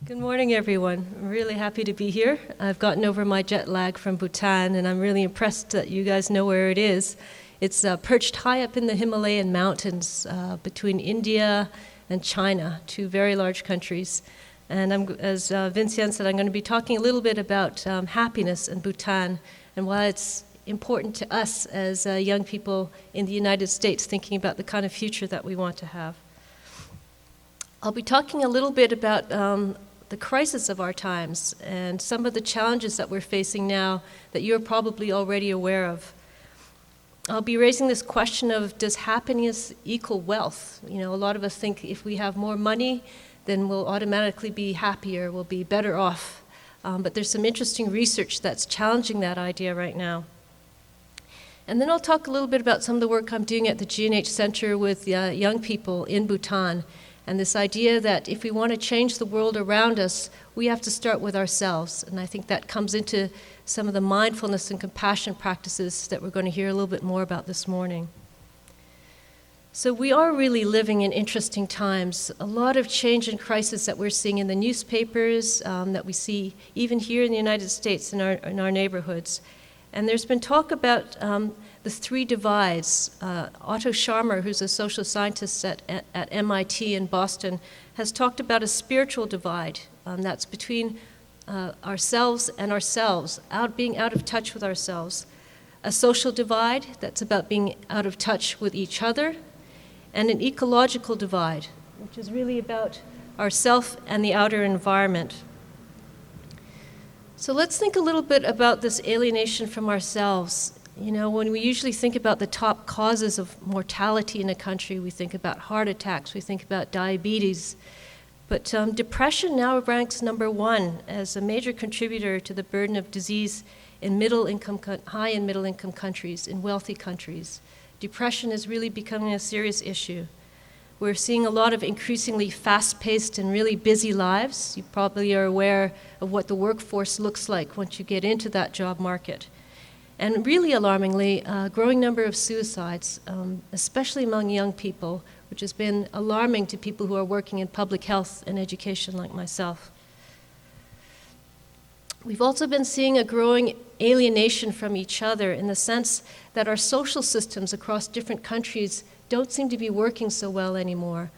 Good morning, everyone. I'm really happy to be here. I've gotten over my jet lag from Bhutan, and I'm really impressed that you guys know where it is. It's perched high up in the Himalayan mountains between India and China, two very large countries. And as Vincent said, I'm going to be talking a little bit about happiness in Bhutan and why it's important to us as young people in the United States thinking about the kind of future that we want to have. I'll be talking a little bit about the crisis of our times and some of the challenges that we're facing now that you're probably already aware of. I'll be raising this question of, does happiness equal wealth? You know, a lot of us think if we have more money, then we'll automatically be happier, we'll be better off. But there's some interesting research that's challenging that idea right now. And then I'll talk a little bit about some of the work I'm doing at the G&H Center with young people in Bhutan. And this idea that if we want to change the world around us, we have to start with ourselves. And I think that comes into some of the mindfulness and compassion practices that we're going to hear a little bit more about this morning. So we are really living in interesting times. A lot of change and crisis that we're seeing in the newspapers, that we see even here in the United States in our neighborhoods. And there's been talk about the three divides. Otto Scharmer, who's a social scientist at MIT in Boston, has talked about a spiritual divide that's between ourselves and ourselves, being out of touch with ourselves. A social divide that's about being out of touch with each other, and an ecological divide, which is really about ourself and the outer environment. So let's think a little bit about this alienation from ourselves. You know, when we usually think about the top causes of mortality in a country, we think about heart attacks, we think about diabetes. But depression now ranks number one as a major contributor to the burden of disease in high and middle-income countries, in wealthy countries. Depression is really becoming a serious issue. We're seeing a lot of increasingly fast-paced and really busy lives. You probably are aware of what the workforce looks like once you get into that job market. And really alarmingly, a growing number of suicides, especially among young people, which has been alarming to people who are working in public health and education like myself. We've also been seeing a growing alienation from each other in the sense that our social systems across different countries don't seem to be working so well anymore.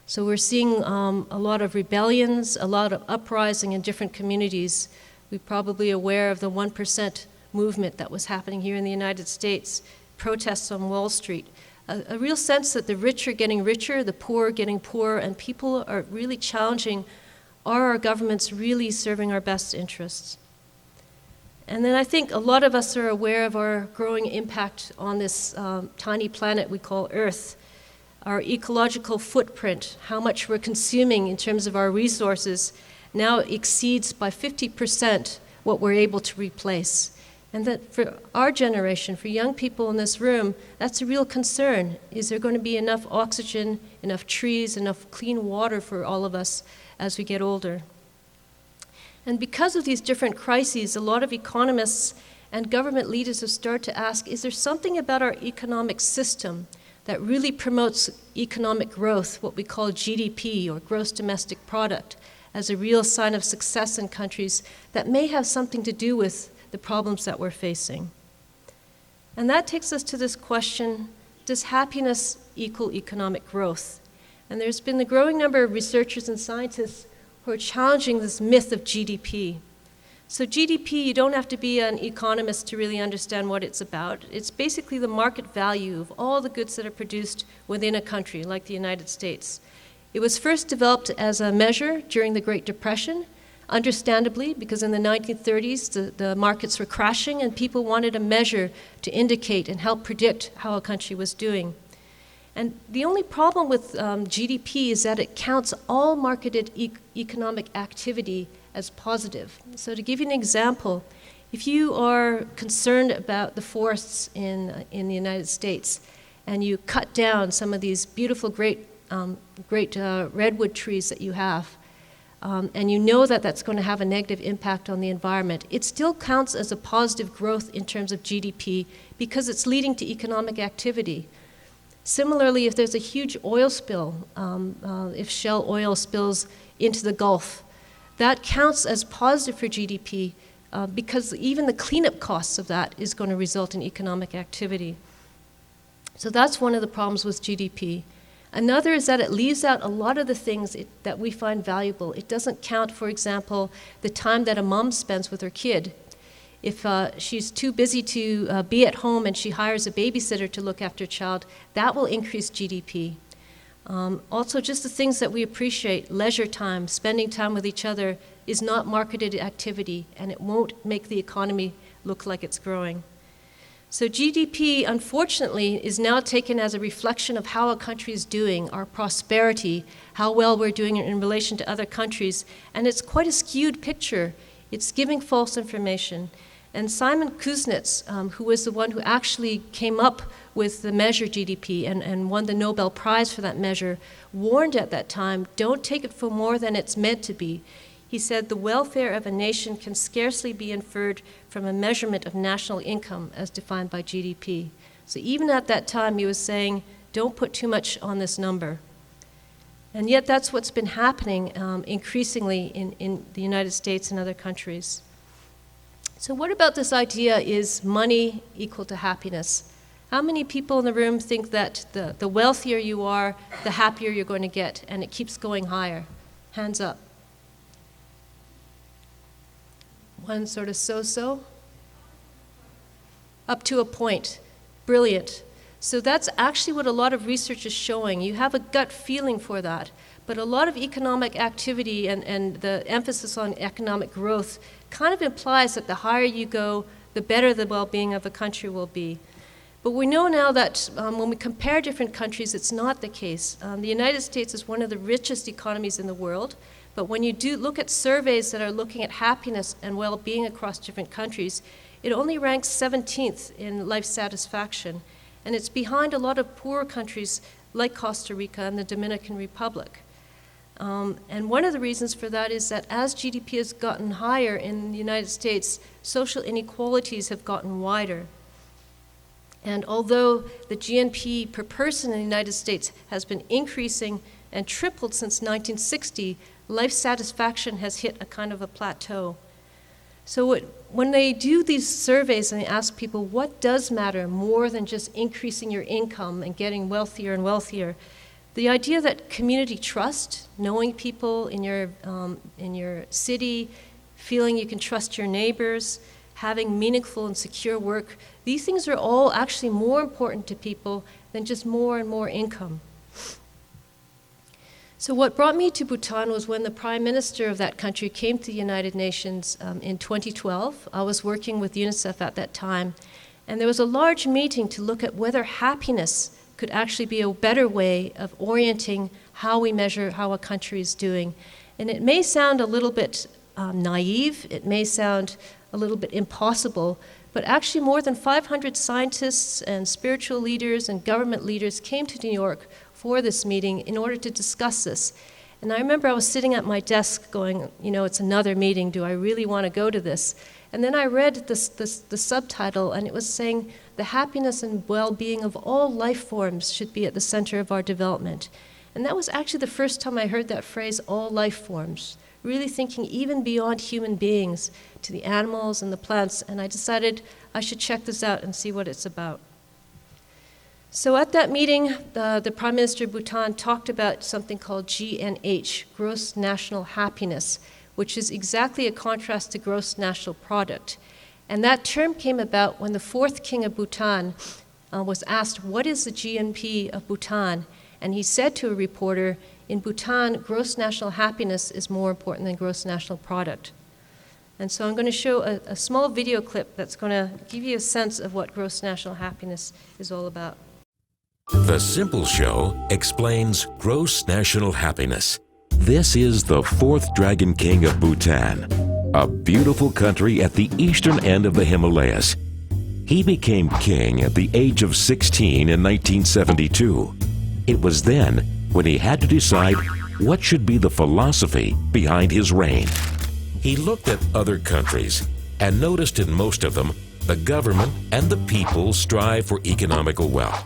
So we're seeing a lot of rebellions, a lot of uprising in different communities. We're probably aware of the 1% movement that was happening here in the United States, protests on Wall Street, a real sense that the rich are getting richer, the poor are getting poorer, and people are really challenging, are our governments really serving our best interests? And then I think a lot of us are aware of our growing impact on this tiny planet we call Earth, our ecological footprint, how much we're consuming in terms of our resources now exceeds by 50% what we're able to replace. And that for our generation, for young people in this room, that's a real concern. Is there going to be enough oxygen, enough trees, enough clean water for all of us as we get older? And because of these different crises, a lot of economists and government leaders have started to ask, is there something about our economic system that really promotes economic growth, what we call GDP, or gross domestic product, as a real sign of success in countries that may have something to do with the problems that we're facing? And that takes us to this question, does happiness equal economic growth? And there's been a growing number of researchers and scientists who are challenging this myth of GDP. So GDP, you don't have to be an economist to really understand what it's about. It's basically the market value of all the goods that are produced within a country, like the United States. It was first developed as a measure during the Great Depression, understandably, because in the 1930s, the markets were crashing and people wanted a measure to indicate and help predict how a country was doing. And the only problem with GDP is that it counts all marketed economic activity as positive. So to give you an example, if you are concerned about the forests in the United States and you cut down some of these beautiful, great redwood trees that you have, and you know that that's going to have a negative impact on the environment, it still counts as a positive growth in terms of GDP because it's leading to economic activity. Similarly, if there's a huge oil spill, if Shell oil spills into the Gulf, that counts as positive for GDP because even the cleanup costs of that is going to result in economic activity. So that's one of the problems with GDP. Another is that it leaves out a lot of the things that we find valuable. It doesn't count, for example, the time that a mom spends with her kid. If she's too busy to be at home and she hires a babysitter to look after a child, that will increase GDP. Also, just the things that we appreciate, leisure time, spending time with each other, is not marketed activity, and it won't make the economy look like it's growing. So GDP, unfortunately, is now taken as a reflection of how a country is doing, our prosperity, how well we're doing in relation to other countries, and it's quite a skewed picture. It's giving false information. And Simon Kuznets, who was the one who actually came up with the measure GDP and won the Nobel Prize for that measure, warned at that time, don't take it for more than it's meant to be. He said the welfare of a nation can scarcely be inferred from a measurement of national income as defined by GDP. So even at that time, he was saying, don't put too much on this number. And yet that's what's been happening increasingly in the United States and other countries. So what about this idea, is money equal to happiness? How many people in the room think that the wealthier you are, the happier you're going to get, and it keeps going higher? Hands up. One sort of so-so? Up to a point. Brilliant. So that's actually what a lot of research is showing. You have a gut feeling for that, but a lot of economic activity and the emphasis on economic growth kind of implies that the higher you go, the better the well-being of a country will be. But we know now that when we compare different countries, it's not the case. The United States is one of the richest economies in the world, but when you do look at surveys that are looking at happiness and well-being across different countries, it only ranks 17th in life satisfaction, and it's behind a lot of poorer countries like Costa Rica and the Dominican Republic. And one of the reasons for that is that as GDP has gotten higher in the United States, social inequalities have gotten wider. And although the GNP per person in the United States has been increasing and tripled since 1960, life satisfaction has hit a kind of a plateau. So when they do these surveys and they ask people what does matter more than just increasing your income and getting wealthier and wealthier, the idea that community trust, knowing people in your city, feeling you can trust your neighbors, having meaningful and secure work, these things are all actually more important to people than just more and more income. So what brought me to Bhutan was when the Prime Minister of that country came to the United Nations in 2012. I was working with UNICEF at that time, and there was a large meeting to look at whether happiness could actually be a better way of orienting how we measure how a country is doing. And it may sound a little bit naive, it may sound a little bit impossible, but actually more than 500 scientists and spiritual leaders and government leaders came to New York for this meeting in order to discuss this. And I remember I was sitting at my desk going, it's another meeting, do I really want to go to this? And then I read the subtitle, and it was saying, the happiness and well-being of all life forms should be at the center of our development. And that was actually the first time I heard that phrase, all life forms, really thinking even beyond human beings to the animals and the plants, and I decided I should check this out and see what it's about. So at that meeting, the Prime Minister of Bhutan talked about something called GNH, Gross National Happiness, which is exactly a contrast to gross national product. And that term came about when the fourth king of Bhutan was asked, what is the GNP of Bhutan? And he said to a reporter, in Bhutan, gross national happiness is more important than gross national product. And so I'm going to show a small video clip that's going to give you a sense of what gross national happiness is all about. The Simple Show explains gross national happiness. This is the fourth Dragon King of Bhutan, a beautiful country at the eastern end of the Himalayas. He became king at the age of 16 in 1972. It was then when he had to decide what should be the philosophy behind his reign. He looked at other countries and noticed in most of them the government and the people strive for economical wealth.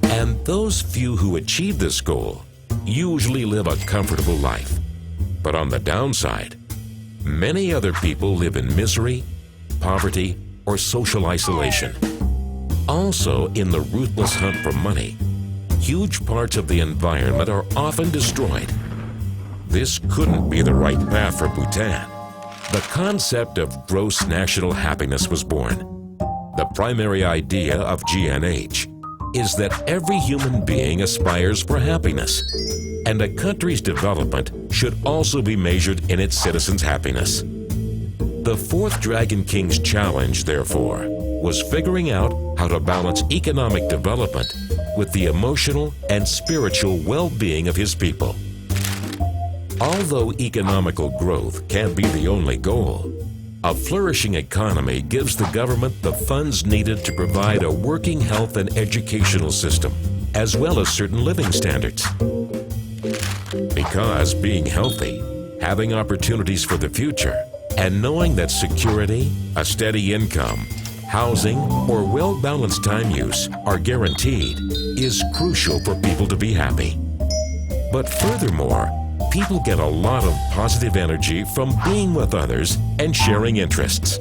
And those few who achieve this goal usually live a comfortable life. But on the downside, Many other people live in misery, poverty, or social isolation. Also, in the ruthless hunt for money, huge parts of the environment are often destroyed. This couldn't be the right path for Bhutan. The concept of gross national happiness was born. The primary idea of GNH is that every human being aspires for happiness, and a country's development should also be measured in its citizens' happiness. The fourth Dragon King's challenge, therefore, was figuring out how to balance economic development with the emotional and spiritual well-being of his people. Although economical growth can't be the only goal, a flourishing economy gives the government the funds needed to provide a working health and educational system, as well as certain living standards. Because being healthy, having opportunities for the future, and knowing that security, a steady income, housing, or well-balanced time use are guaranteed is crucial for people to be happy. But furthermore, people get a lot of positive energy from being with others and sharing interests.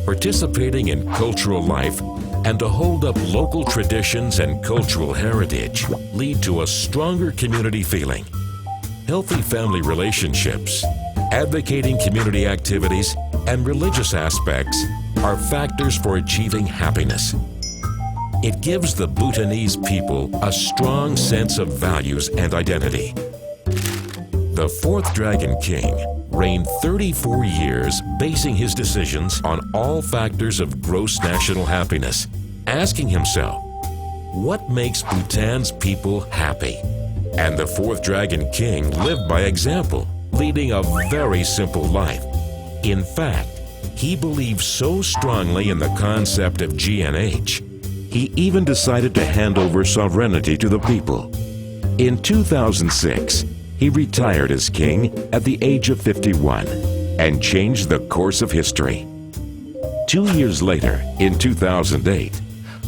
Participating in cultural life and to hold up local traditions and cultural heritage lead to a stronger community feeling. Healthy family relationships, advocating community activities, and religious aspects are factors for achieving happiness. It gives the Bhutanese people a strong sense of values and identity. The fourth Dragon King reigned 34 years, basing his decisions on all factors of gross national happiness, asking himself, what makes Bhutan's people happy? And the fourth Dragon King lived by example, leading a very simple life. In fact, he believed so strongly in the concept of GNH, he even decided to hand over sovereignty to the people. In 2006, he retired as king at the age of 51 and changed the course of history. 2 years later, in 2008,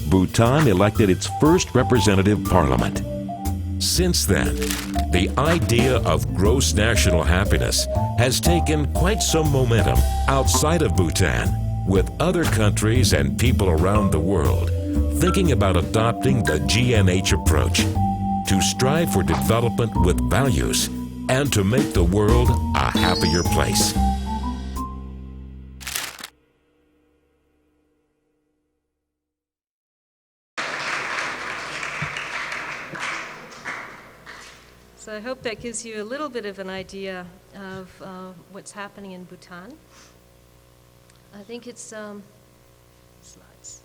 Bhutan elected its first representative parliament. Since then, the idea of gross national happiness has taken quite some momentum outside of Bhutan, with other countries and people around the world thinking about adopting the GNH approach to strive for development with values and to make the world a happier place. So I hope that gives you a little bit of an idea of what's happening in Bhutan. I think it's slides.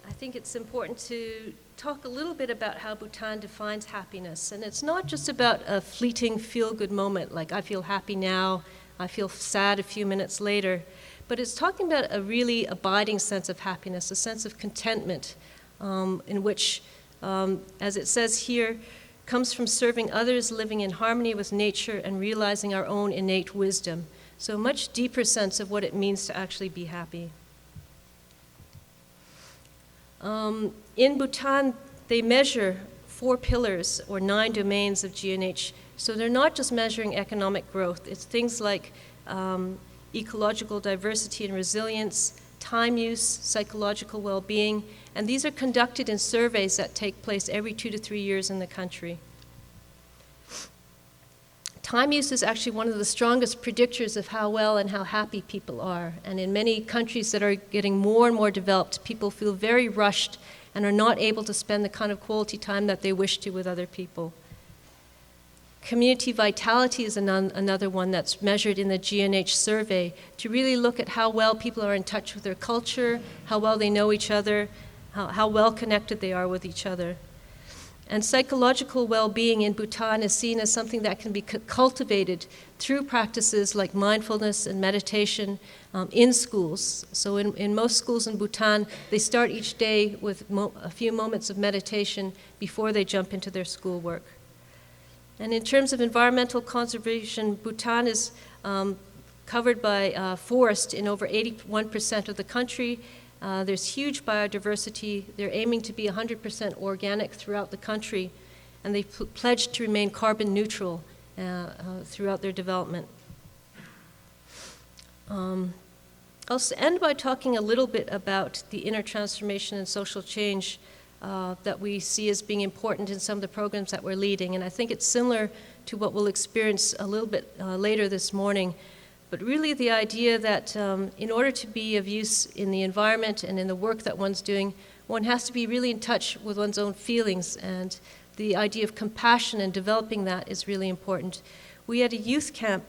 I think it's important to talk a little bit about how Bhutan defines happiness. And it's not just about a fleeting feel-good moment, like I feel happy now, I feel sad a few minutes later, but it's talking about a really abiding sense of happiness, a sense of contentment in which, as it says here, comes from serving others, living in harmony with nature, and realizing our own innate wisdom. So a much deeper sense of what it means to actually be happy. In Bhutan, they measure 4 pillars or 9 domains of GNH. So they're not just measuring economic growth. It's things like ecological diversity and resilience, time use, psychological well-being, and these are conducted in surveys that take place every 2 to 3 years in the country. Time use is actually one of the strongest predictors of how well and how happy people are. And in many countries that are getting more and more developed, people feel very rushed and are not able to spend the kind of quality time that they wish to with other people. Community vitality is another one that's measured in the GNH survey to really look at how well people are in touch with their culture, how well they know each other, how well connected they are with each other. And psychological well-being in Bhutan is seen as something that can be cultivated through practices like mindfulness and meditation in schools. So in most schools in Bhutan, they start each day with a few moments of meditation before they jump into their schoolwork. And in terms of environmental conservation, Bhutan is covered by forest in over 81% of the country. There's huge biodiversity. They're aiming to be 100% organic throughout the country, and they pledged to remain carbon neutral throughout their development. I'll end by talking a little bit about the inner transformation and social change that we see as being important in some of the programs that we're leading. And I think it's similar to what we'll experience a little bit later this morning. But really the idea that in order to be of use in the environment and in the work that one's doing, one has to be really in touch with one's own feelings. And the idea of compassion and developing that is really important. We had a youth camp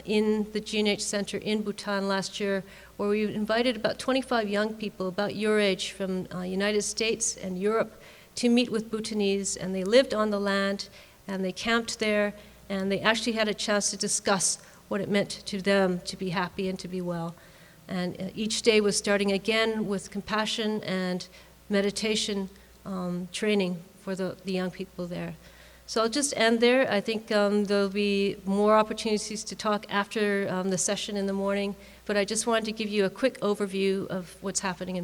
in the G&H Center in Bhutan last year where we invited about 25 young people about your age from United States and Europe to meet with Bhutanese, and they lived on the land and they camped there, and they actually had a chance to discuss what it meant to them to be happy and to be well. And each day was starting again with compassion and meditation training for the young people there. So I'll just end there. I think there'll be more opportunities to talk after the session in the morning, but I just wanted to give you a quick overview of what's happening in